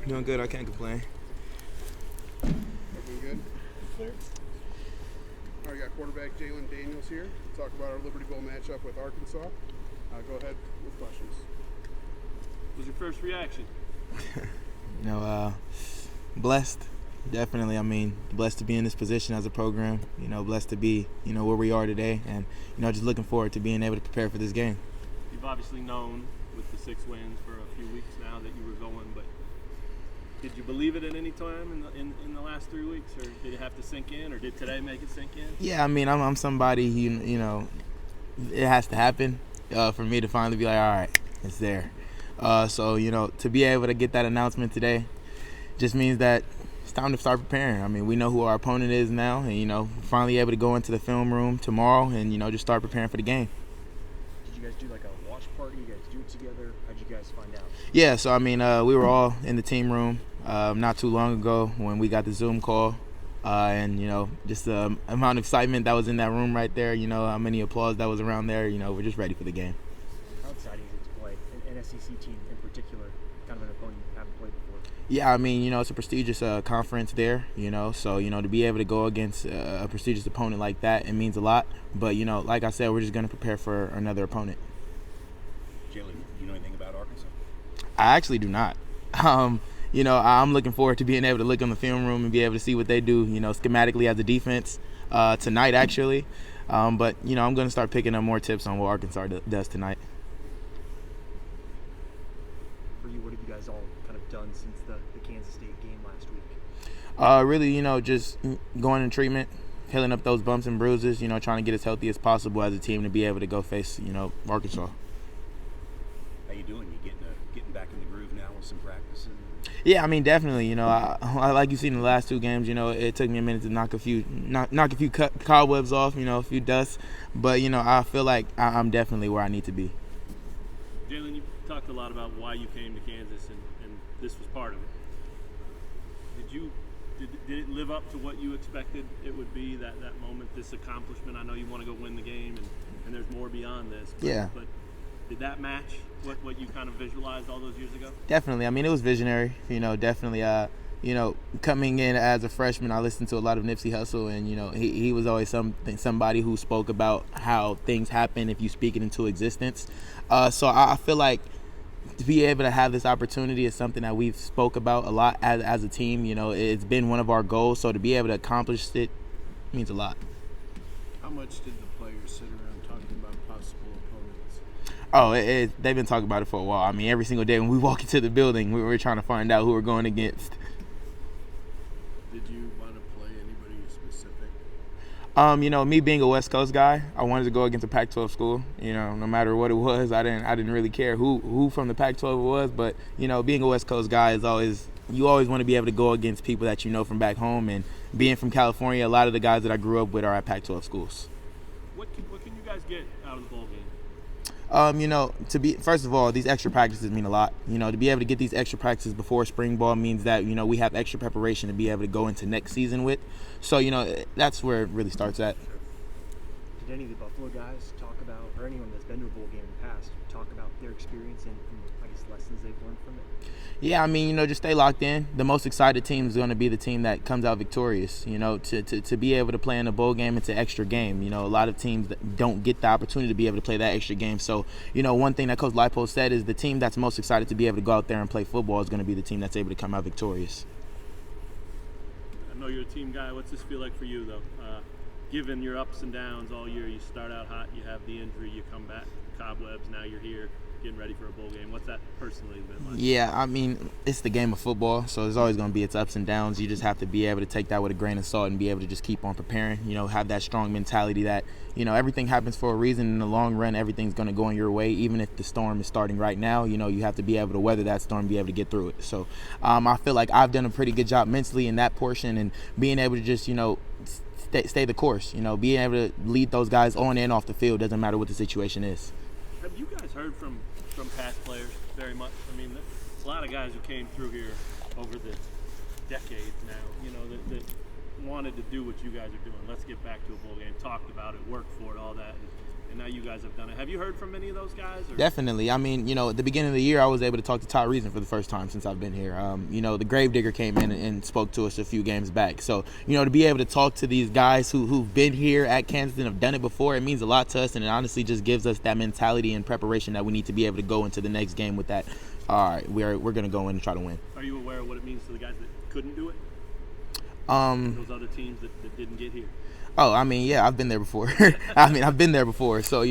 Doing good. I can't complain. Everything good? Clear. All right, we got quarterback Jalon Daniels here to talk about our Liberty Bowl matchup with Arkansas. Go ahead with questions. What was your first reaction? Blessed. Definitely. I mean, blessed to be in this position as a program. Blessed to be, where we are today, and just looking forward to being able to prepare for this game. You've obviously known with the 6 wins for a few weeks now that you were going, but did you believe it at any time in the last 3 weeks, or did it have to sink in, or did today make it sink in? Yeah, I mean, I'm somebody it has to happen for me to finally be like, all right, it's there. So to be able to get that announcement today just means that it's time to start preparing. I mean, we know who our opponent is now, and finally able to go into the film room tomorrow and just start preparing for the game. Did you guys do like a watch party? You guys do it together? How'd you guys find out? Yeah, so I mean, we were all in the team room not too long ago when we got the Zoom call, and just the amount of excitement that was in that room right there. How many applause that was around there. We're just ready for the game. How exciting is it to play an SEC team in particular, kind of an opponent you haven't played before? Yeah, I mean, it's a prestigious conference there, so, to be able to go against a prestigious opponent like that, it means a lot. But, like I said, we're just going to prepare for another opponent. Jalon, do you know anything about Arkansas? I actually do not. I'm looking forward to being able to look in the film room and be able to see what they do, schematically as a defense tonight, actually. But, I'm going to start picking up more tips on what Arkansas does tonight. For you, what have you guys all kind of done since the Kansas State game last week? Really, just going in treatment, healing up those bumps and bruises, trying to get as healthy as possible as a team to be able to go face, Arkansas. How you doing? You getting back in the groove now with some practices? Yeah, I mean, definitely. I like you've seen in the last 2 games. It took me a minute to knock a few cobwebs off, a few dusts. But I feel like I'm definitely where I need to be. Jalon, you talked a lot about why you came to Kansas, and this was part of it. Did it live up to what you expected it would be, that moment, this accomplishment? I know you want to go win the game, and there's more beyond this. But did that match what you kind of visualized all those years ago? Definitely. I mean, it was visionary. Definitely. Coming in as a freshman, I listened to a lot of Nipsey Hussle, and he was always somebody who spoke about how things happen if you speak it into existence. So I feel like to be able to have this opportunity is something that we've spoke about a lot as a team. It's been one of our goals. So to be able to accomplish it means a lot. How much did the players sit around talking about possible opponents? Oh, they've been talking about it for a while. I mean, every single day when we walk into the building, we're trying to find out who we're going against. Did you want to play anybody specific? Me being a West Coast guy, I wanted to go against a Pac-12 school. No matter what it was, I didn't really care who from the Pac-12 it was. But being a West Coast guy you always want to be able to go against people that you know from back home. And being from California, a lot of the guys that I grew up with are at Pac-12 schools. What can you guys get out of the bowl game? First of all, these extra practices mean a lot. To be able to get these extra practices before spring ball means that, we have extra preparation to be able to go into next season with. So, that's where it really starts at. Did any of the Buffalo guys talk about, or anyone that's been to a bowl game in the past, talk about their experience and I guess lessons they've learned from it? Yeah, I mean, just stay locked in. The most excited team is going to be the team that comes out victorious. To be able to play in a bowl game, it's an extra game. A lot of teams that don't get the opportunity to be able to play that extra game. So, one thing that Coach Leipold said is the team that's most excited to be able to go out there and play football is going to be the team that's able to come out victorious. I know you're a team guy. What's this feel like for you, though? Given your ups and downs all year, you start out hot, you have the injury, you come back, cobwebs, now you're here, getting ready for a bowl game. What's that personally been like? Yeah, I mean, it's the game of football, so there's always going to be its ups and downs. You just have to be able to take that with a grain of salt and be able to just keep on preparing, have that strong mentality that, everything happens for a reason. In the long run, everything's going to go in your way. Even if the storm is starting right now, you have to be able to weather that storm and be able to get through it. So I feel like I've done a pretty good job mentally in that portion and being able to just, stay the course, being able to lead those guys on and off the field, doesn't matter what the situation is. Have you guys heard from past players very much? I mean, a lot of guys who came through here over the decades now, that wanted to do what you guys are doing. Let's get back to a bowl game. Talked about it, worked for it, all that, and now you guys have done it. Have you heard from any of those guys? Or? Definitely. I mean, at the beginning of the year, I was able to talk to Todd Reason for the first time since I've been here. The Gravedigger came in and spoke to us a few games back. So, to be able to talk to these guys who've been here at Kansas and have done it before, it means a lot to us, and it honestly just gives us that mentality and preparation that we need to be able to go into the next game with that. All right, we're going to go in and try to win. Are you aware of what it means to the guys that couldn't do it? Those other teams that didn't get here? Oh, I mean, yeah, I've been there before. I've been there before. So,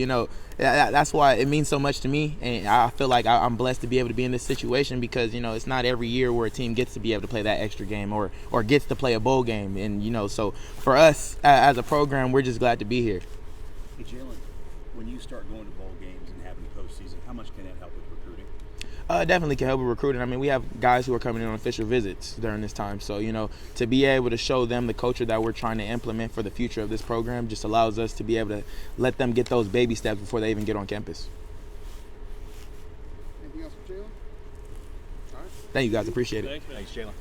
that's why it means so much to me. And I feel like I'm blessed to be able to be in this situation because, it's not every year where a team gets to be able to play that extra game or gets to play a bowl game. And, so for us as a program, we're just glad to be here. Hey, Jalon, when you start going to bowl games and having postseason, how much can that help with recruiting? Definitely can help with recruiting. I mean, we have guys who are coming in on official visits during this time. So, to be able to show them the culture that we're trying to implement for the future of this program just allows us to be able to let them get those baby steps before they even get on campus. Anything else for Jalon? All right. Thank you, guys. Appreciate it. Thanks, man. Thanks, Jalon.